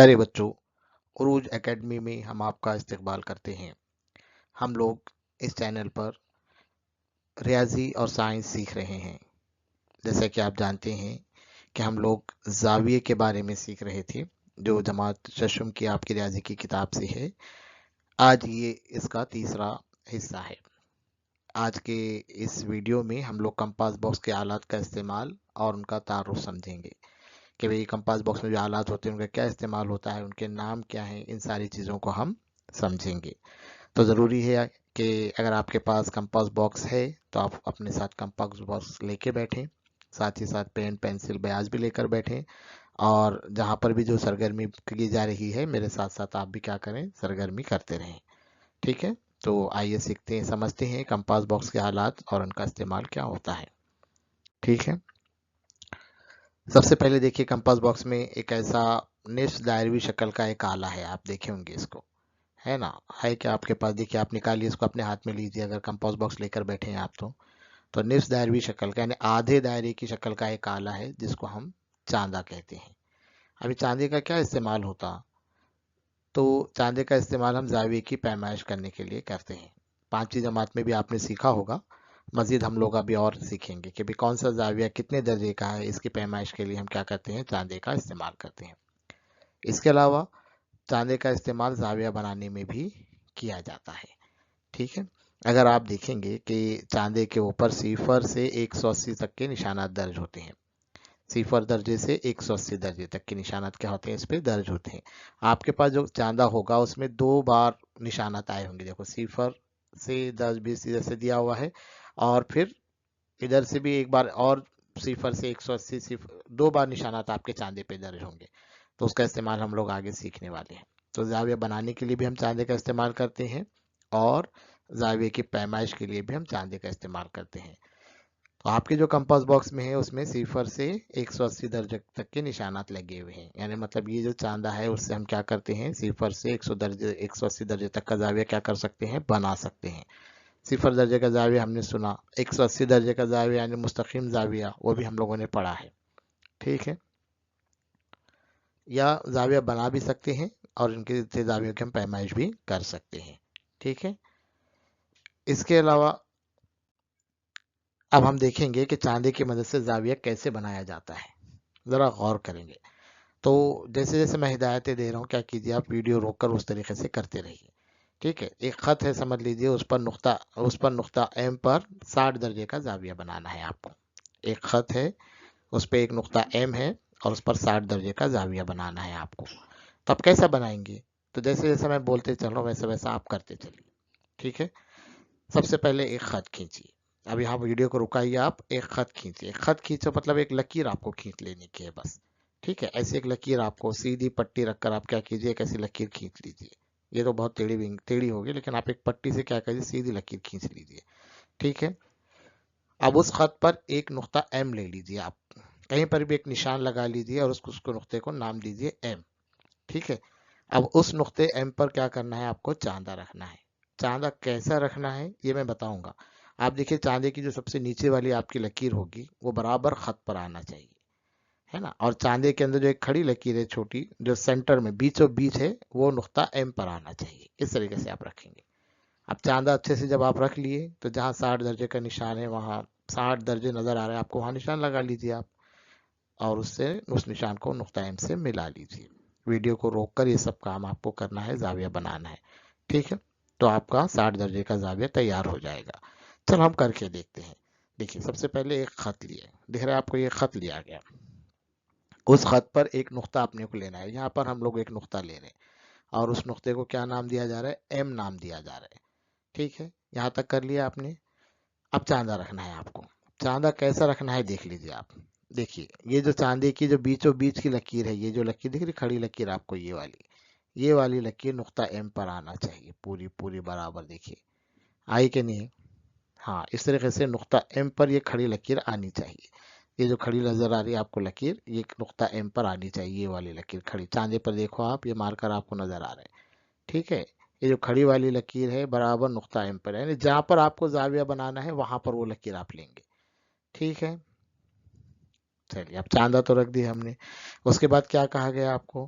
پیارے بچوں، عروج اکیڈمی میں ہم آپ کا استقبال کرتے ہیں۔ ہم لوگ اس چینل پر ریاضی اور سائنس سیکھ رہے ہیں۔ جیسا کہ آپ جانتے ہیں کہ ہم لوگ زاویے کے بارے میں سیکھ رہے تھے، جو جماعت ششم کی آپ کی ریاضی کی کتاب سے ہے۔ آج یہ اس کا تیسرا حصہ ہے۔ آج کے اس ویڈیو میں ہم لوگ کمپاس باکس کے آلات کا استعمال اور ان کا تعارف سمجھیں گے کہ بھئی کمپاس باکس میں جو آلات ہوتے ہیں ان کا کیا استعمال ہوتا ہے، ان کے نام کیا ہیں، ان ساری چیزوں کو ہم سمجھیں گے۔ تو ضروری ہے کہ اگر آپ کے پاس کمپاس باکس ہے تو آپ اپنے ساتھ کمپاس باکس لے کے بیٹھیں، ساتھ ہی ساتھ پین پینسل بیاج بھی لے کر بیٹھیں، اور جہاں پر بھی جو سرگرمی کی جا رہی ہے میرے ساتھ ساتھ آپ بھی کیا کریں، سرگرمی کرتے رہیں۔ ٹھیک ہے، تو آئیے سیکھتے ہیں، سمجھتے ہیں کمپاس باکس کے آلات اور ان کا استعمال کیا ہوتا ہے۔ ٹھیک ہے، سب سے پہلے دیکھیے کمپاس باکس میں ایک ایسا نصف دائروی شکل کا ایک آلہ ہے، آپ دیکھیں ہوں گے اس کو، ہے نا؟ ہے کہ آپ کے پاس؟ دیکھیے آپ نکالیے اس کو، اپنے ہاتھ میں لیجیے، اگر کمپاس باکس لے کر بیٹھے ہیں آپ تو نصف دائروی شکل کا یعنی آدھے دائرے کی شکل کا ایک آلہ ہے جس کو ہم چاندہ کہتے ہیں۔ ابھی چاندے کا کیا استعمال ہوتا؟ تو چاندے کا استعمال ہم زاویے کی پیمائش کرنے کے لیے کرتے ہیں۔ پانچویں جماعت میں بھی آپ نے سیکھا ہوگا، مزید ہم لوگ ابھی اور سیکھیں گے کہ بھی کون سا زاویہ کتنے درجے کا ہے، اس کی پیمائش کے لیے ہم کیا کرتے ہیں، چاندے کا استعمال کرتے ہیں۔ اس کے علاوہ چاندے کا استعمال زاویہ بنانے میں بھی کیا جاتا ہے۔ ٹھیک ہے، اگر آپ دیکھیں گے کہ چاندے کے اوپر صفر سے 180 تک کے نشانات درج ہوتے ہیں، صفر درجے سے 180 درجے تک کے نشانات کیا ہوتے ہیں، اس پہ درج ہوتے ہیں۔ آپ کے پاس جو چاندہ ہوگا اس میں 2 بار نشانات آئے ہوں گے، دیکھو صفر سے 10 20 ادھر سے دیا ہوا ہے، اور پھر ادھر سے بھی ایک بار، اور صفر سے 180 2 بار نشانات آپ کے چاندے پہ درج ہوں گے۔ تو اس کا استعمال ہم لوگ آگے سیکھنے والے ہیں۔ تو زاویہ بنانے کے لیے بھی ہم چاندے کا استعمال کرتے ہیں، اور زاویے کی پیمائش کے لیے بھی ہم چاندے کا استعمال کرتے ہیں۔ تو آپ کے جو کمپاس باکس میں ہے اس میں صفر سے 180 درجے تک کے نشانات لگے ہوئے ہیں، یعنی مطلب یہ جو چاندہ ہے اس سے ہم کیا کرتے ہیں، صفر سے 180 درجے تک کا زاویہ کیا کر سکتے ہیں، بنا سکتے ہیں۔ صفر درجے کا زاویہ ہم نے سنا، 180 درجے کا زاویہ یعنی مستقیم زاویہ، وہ بھی ہم لوگوں نے پڑھا ہے۔ ٹھیک ہے، یا زاویہ بنا بھی سکتے ہیں اور ان کے زاویوں کی ہم پیمائش بھی کر سکتے ہیں۔ ٹھیک ہے، اس کے علاوہ اب ہم دیکھیں گے کہ چاندے کی مدد سے زاویہ کیسے بنایا جاتا ہے، ذرا غور کریں گے۔ تو جیسے جیسے میں ہدایتیں دے رہا ہوں، کیا کیجیے آپ ویڈیو روک کر اس طریقے سے کرتے رہیے۔ ٹھیک ہے، ایک خط ہے سمجھ لیجیے، اس پر نقطہ ایم پر 60 درجے کا زاویہ بنانا ہے آپ کو۔ ایک خط ہے، اس پہ ایک نقطہ ایم ہے، اور اس پر 60 درجے کا زاویہ بنانا ہے آپ کو۔ تو آپ کیسا بنائیں گے؟ تو جیسے جیسے میں بولتے چل رہا ہوں ویسا ویسا آپ کرتے چلیے۔ ٹھیک ہے، سب سے پہلے ایک خط کھینچیے۔ اب یہاں ویڈیو کو رکائیے، آپ ایک خط کھینچیے۔ ایک خط کھینچو مطلب ایک لکیر آپ کو کھینچ لینی کی ہے بس۔ ٹھیک ہے، ایسی ایک لکیر آپ کو سیدھی پٹی رکھ کر آپ کیا کیجیے، ایک ایسی لکیر کھینچ لیجیے۔ یہ تو بہت ٹیڑھی ہوگی، لیکن آپ ایک پٹی سے کیا کیجیے، سیدھی لکیر کھینچ لیجیے۔ ٹھیک ہے، اب اس خط پر ایک نقطہ ایم لے لیجیے، آپ کہیں پر بھی ایک نشان لگا لیجیے اور اس کو نقطے کو نام دیجیے ایم۔ ٹھیک ہے، اب اس نقطے ایم پر کیا کرنا ہے، آپ کو چاندہ رکھنا ہے۔ چاندہ کیسا رکھنا ہے یہ میں بتاؤں گا۔ آپ دیکھیے چاندے کی جو سب سے نیچے والی آپ کی لکیر ہوگی وہ برابر خط پر آنا چاہیے، ہے نا؟ اور چاندے کے اندر جو ایک کھڑی لکیر ہے چھوٹی، جو سینٹر میں بیچوں بیچ ہے، وہ نقطہ ایم پر آنا چاہیے۔ اس طریقے سے آپ رکھیں گے۔ اب چاندہ اچھے سے جب آپ رکھ لیے تو جہاں 60 درجے کا نشان ہے، وہاں 60 درجے نظر آ رہے ہیں آپ کو، وہاں نشان لگا لیجیے آپ، اور اس نشان کو نقطہ ایم سے ملا لیجیے۔ ویڈیو کو روک کر یہ سب کام آپ کو کرنا ہے، زاویہ بنانا ہے۔ ٹھیک ہے، تو آپ کا 60 درجے کا زاویہ تیار ہو جائے گا۔ چلو ہم کر کے دیکھتے ہیں۔ دیکھیے سب سے پہلے ایک خط لیے، دیکھ رہے ہیں آپ کو یہ خط لیا گیا، اس خط پر ایک نقطہ اپنے کو لینا ہے۔ یہاں پر ہم لوگ ایک نقطہ لے رہے ہیں، اور اس نقطے کو کیا نام دیا جا رہا ہے، ایم نام دیا جا رہا ہے۔ ٹھیک ہے، یہاں تک کر لیا آپ نے۔ اب چاندہ رکھنا ہے آپ کو۔ چاندہ کیسا رکھنا ہے دیکھ لیجیے آپ۔ دیکھیے یہ جو چاندے کی جو بیچوں بیچ کی لکیر ہے، یہ جو لکیر دیکھ رہی کھڑی لکیر آپ کو، یہ والی لکیر نقطہ ایم پر آنا چاہیے، پوری برابر۔ دیکھیے آئی کہ نہیں؟ ہاں، اس طریقے سے نقطہ ایم پر یہ کھڑی لکیر آنی چاہیے۔ یہ جو کھڑی نظر آ رہی ہے آپ کو لکیر، یہ نقطہ ایم پر آنی چاہیے، یہ والی لکیر کھڑی چاندے پر دیکھو آپ، یہ مارکر آپ کو نظر آ رہا ہے۔ ٹھیک ہے، یہ جو کھڑی والی لکیر ہے برابر نقطہ ایم پر ہے، یعنی جہاں پر آپ کو زاویہ بنانا ہے وہاں پر وہ لکیر آپ لیں گے۔ ٹھیک ہے، چلیے اب چاندہ تو رکھ دیا ہم نے۔ اس کے بعد کیا کہا گیا آپ کو،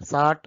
60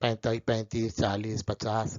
35 35 40 50,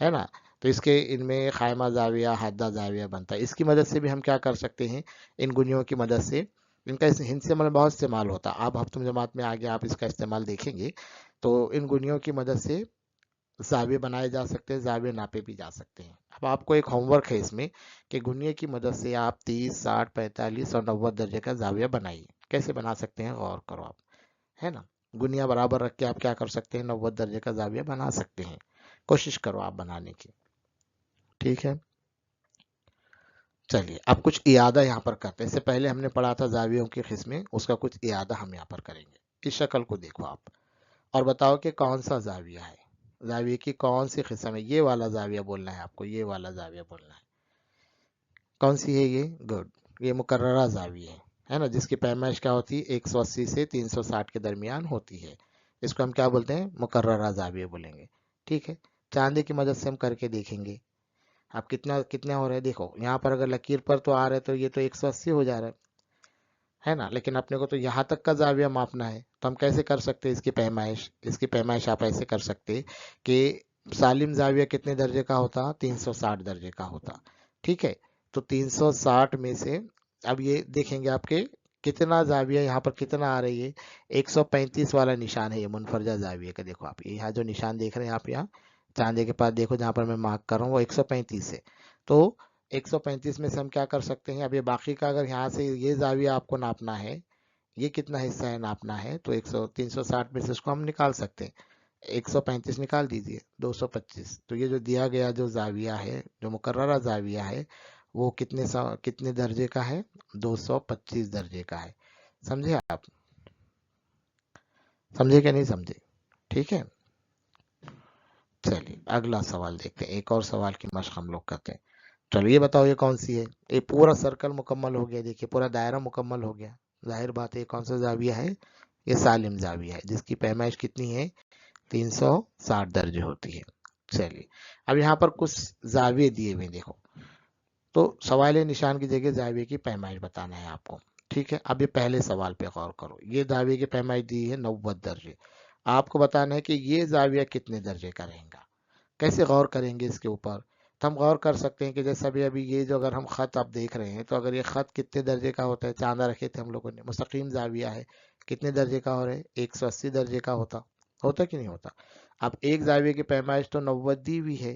ہے نا. تو اس کے ان میں قائمہ زاویہ حادہ زاویہ بنتا ہے. اس کی مدد سے بھی ہم کیا کر سکتے ہیں, ان گنیوں کی مدد سے, ان کا اس ہند سے مطلب بہت استعمال ہوتا ہے. آپ ہفتم جماعت میں آگے آپ اس کا استعمال دیکھیں گے. تو ان گنیوں کی مدد سے زاویے بنائے جا سکتے ہیں, زاویے ناپے بھی جا سکتے ہیں. اب آپ کو ایک ہوم ورک ہے اس میں کہ گنیے کی مدد سے آپ 30, 60, 45 اور 90 درجے کا زاویہ بنائیے. کیسے بنا سکتے ہیں غور کرو آپ, ہے نا. گنیا برابر رکھ کے آپ کیا کر سکتے ہیں, 90 درجے کا زاویہ بنا سکتے ہیں. کوشش کرو آپ بنانے کی. ٹھیک ہے, چلیے اب کچھ اعادہ یہاں پر کرتے ہیں. اس سے پہلے ہم نے پڑھا تھا زاویوں کی قسمیں, اس کا کچھ اعادہ ہم یہاں پر کریں گے. اس شکل کو دیکھو آپ اور بتاؤ کہ کون سا زاویہ ہے, زاویے کی کون سی قسم ہے. یہ والا زاویہ بولنا ہے آپ کو, یہ والا زاویہ بولنا ہے. کون سی ہے یہ, گڈ, یہ مقررہ زاویہ ہے نا, جس کی پیمائش کیا ہوتی ہے 180 سے 360 کے درمیان ہوتی ہے. اس کو ہم کیا بولتے ہیں, مقررہ زاویہ بولیں گے. ٹھیک ہے, چاندی کی مدد سے ہم کر کے دیکھیں گے. اب کتنا ہو رہا ہے دیکھو, یہاں پر اگر لکیر پر تو آ رہا ہے تو یہ تو 180 ہو جا رہا ہے نا, لیکن اپنے کو تو یہاں تک کا زاویہ ماپنا ہے. تو ہم کیسے کر سکتے ہیں اس کی پیمائش آپ ایسے کر سکتے کہ سالم زاویہ کتنے درجے کا ہوتا, 360 درجے کا ہوتا. ٹھیک ہے, تو 360 میں سے اب یہ دیکھیں گے آپ کے کتنا زاویہ یہاں پر کتنا آ رہی ہے, 135 والا نشان ہے یہ منفرجہ زاویہ کا. دیکھو آپ یہاں جو نشان دیکھ رہے ہیں آپ, یہاں چاندے کے پاس دیکھو جہاں پر میں مارک کر رہا ہوں وہ 135 ہے. تو 135 میں سے ہم کیا کر سکتے ہیں, اب یہ باقی کا اگر یہاں سے یہ زاویہ آپ کو ناپنا ہے, یہ کتنا حصہ ہے ناپنا ہے, تو 360 میں سے اس کو ہم نکال سکتے ہیں. 135 نکال دیجئے, 225. تو یہ جو دیا گیا جو زاویہ ہے, جو مقررہ زاویہ ہے, وہ کتنے درجے کا ہے, 225 درجے کا ہے. سمجھے آپ, سمجھے کہ نہیں سمجھے. ٹھیک ہے, چلیے اگلا سوال دیکھتے ہیں. ایک اور سوال کی مشق ہم لوگ کرتے ہیں. چلو یہ بتاؤ یہ کون سی ہے. یہ پورا سرکل مکمل ہو گیا, دیکھیے پورا دائرہ مکمل ہو گیا. ظاہر بات ہے کون سا زاویہ ہے, یہ سالم زاویہ ہے, جس کی پیمائش کتنی ہے, 360 درجے ہوتی ہے. چلیے اب یہاں پر کچھ زاویے دیے ہوئے دیکھو, تو سوال نشان کی جگہ زاویے کی پیمائش بتانا ہے آپ کو. ٹھیک ہے, اب یہ پہلے سوال پہ غور کرو. یہ زاویے کی پیمائش دی ہے 90 درجے. آپ کو بتانا ہے کہ یہ زاویہ کتنے درجے کا رہے گا. کیسے غور کریں گے اس کے اوپر, تو ہم غور کر سکتے ہیں کہ جیسا بھی ابھی یہ جو اگر ہم خط آپ دیکھ رہے ہیں, تو اگر یہ خط کتنے درجے کا ہوتا ہے, چاندہ رکھے تھے ہم لوگوں نے, مستقیم زاویہ ہے, کتنے درجے کا ہو رہا ہے, 180 درجے کا ہوتا کہ نہیں ہوتا. اب ایک زاویے کی پیمائش تو 90 دی ہوئی ہے,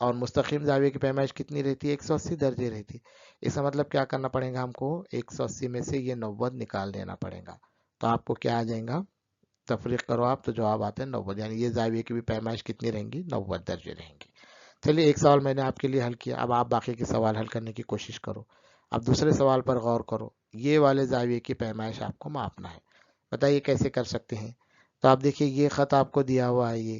اور مستقیم زاویے کی پیمائش کتنی رہتی ہے, 180 درجے رہتی. اس کا مطلب کیا کرنا پڑے گا ہم کو, 180 میں سے یہ 90 نکال دینا پڑے گا. تو آپ کو کیا آ جائے گا, تفریق کرو آپ تو جواب آتے ہیں 90. یعنی یہ زاویے کی بھی پیمائش کتنی رہیں گی, 90 درجے رہیں گی. چلیے ایک سوال میں نے آپ کے لیے حل کیا, اب آپ باقی کے سوال حل کرنے کی کوشش کرو. اب دوسرے سوال پر غور کرو. یہ والے زاویے کی پیمائش آپ کو ماپنا ہے. بتائیے کیسے کر سکتے ہیں. تو آپ دیکھیے یہ خط آپ کو دیا ہوا ہے, یہ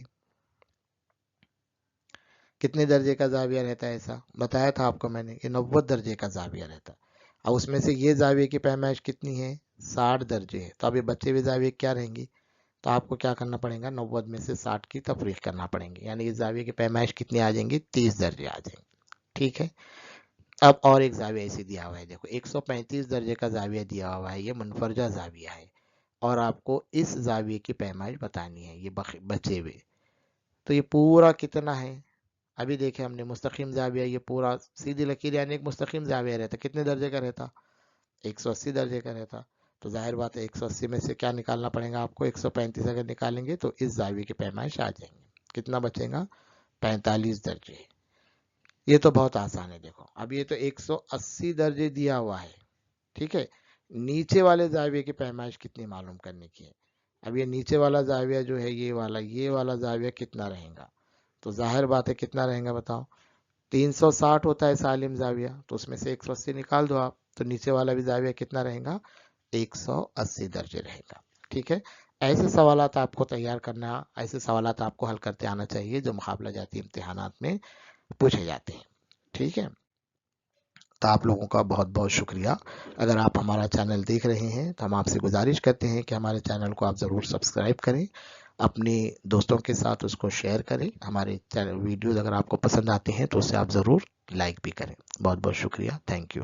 کتنے درجے کا زاویہ رہتا ہے, ایسا بتایا تھا آپ کو میں نے, یہ 90 درجے کا زاویہ رہتا ہے. اور اس میں سے یہ زاویے کی پیمائش کتنی ہے, 60 درجے ہے. تو اب یہ بچے ہوئے زاویے کیا رہیں گی, تو آپ کو کیا کرنا پڑے گا, 90 میں سے 60 کی تفریق کرنا پڑیں گی. یعنی یہ زاویے کی پیمائش کتنی آ جائیں گی, 30 درجے آ جائیں گے. ٹھیک ہے, اب اور ایک زاویہ ایسے دیا ہوا ہے, دیکھو 135 درجے کا زاویہ دیا ہوا ہے, یہ منفرجہ زاویہ ہے, اور آپ کو اس زاویے کی پیمائش بتانی ہے, یہ بچے ہوئے. تو یہ پورا کتنا ہے, ابھی دیکھیں ہم نے مستقیم زاویہ, یہ پورا سیدھی لکیر یعنی ایک مستقیم زاویہ رہتا, کتنے درجے کا رہتا, 180 درجے کا رہتا. تو ظاہر بات ہے 180 میں سے کیا نکالنا پڑے گا آپ کو, 135 اگر نکالیں گے تو اس زاویے کی پیمائش آ جائیں گے. کتنا بچے گا, 45 درجے. یہ تو بہت آسان ہے. دیکھو اب یہ تو 180 درجے دیا ہوا ہے, ٹھیک ہے, نیچے والے زاویے کی پیمائش کتنی معلوم کرنے کی ہے. اب یہ نیچے والا زاویہ جو ہے, یہ والا زاویہ کتنا رہے گا. تو ظاہر بات ہے کتنا رہیں گا بتاؤ, 360 ہوتا ہے سالم زاویہ, تو اس میں سے 180 نکال دو آپ, تو نیچے والا بھی زاویہ کتنا رہے گا, 180 درجے رہے گا. ٹھیک ہے, ایسے سوالات آپ کو تیار کرنا, ایسے سوالات آپ کو حل کرتے آنا چاہیے جو مقابلہ جاتی امتحانات میں پوچھے جاتے ہیں. ٹھیک ہے, تو آپ لوگوں کا بہت بہت شکریہ. اگر آپ ہمارا چینل دیکھ رہے ہیں تو ہم آپ سے گزارش کرتے ہیں کہ ہمارے چینل کو آپ ضرور سبسکرائب کریں, اپنے دوستوں کے ساتھ اس کو شیئر کریں. ہمارے ویڈیوز اگر آپ کو پسند آتے ہیں تو اسے آپ ضرور لائک بھی کریں. بہت بہت شکریہ, تھینک یو.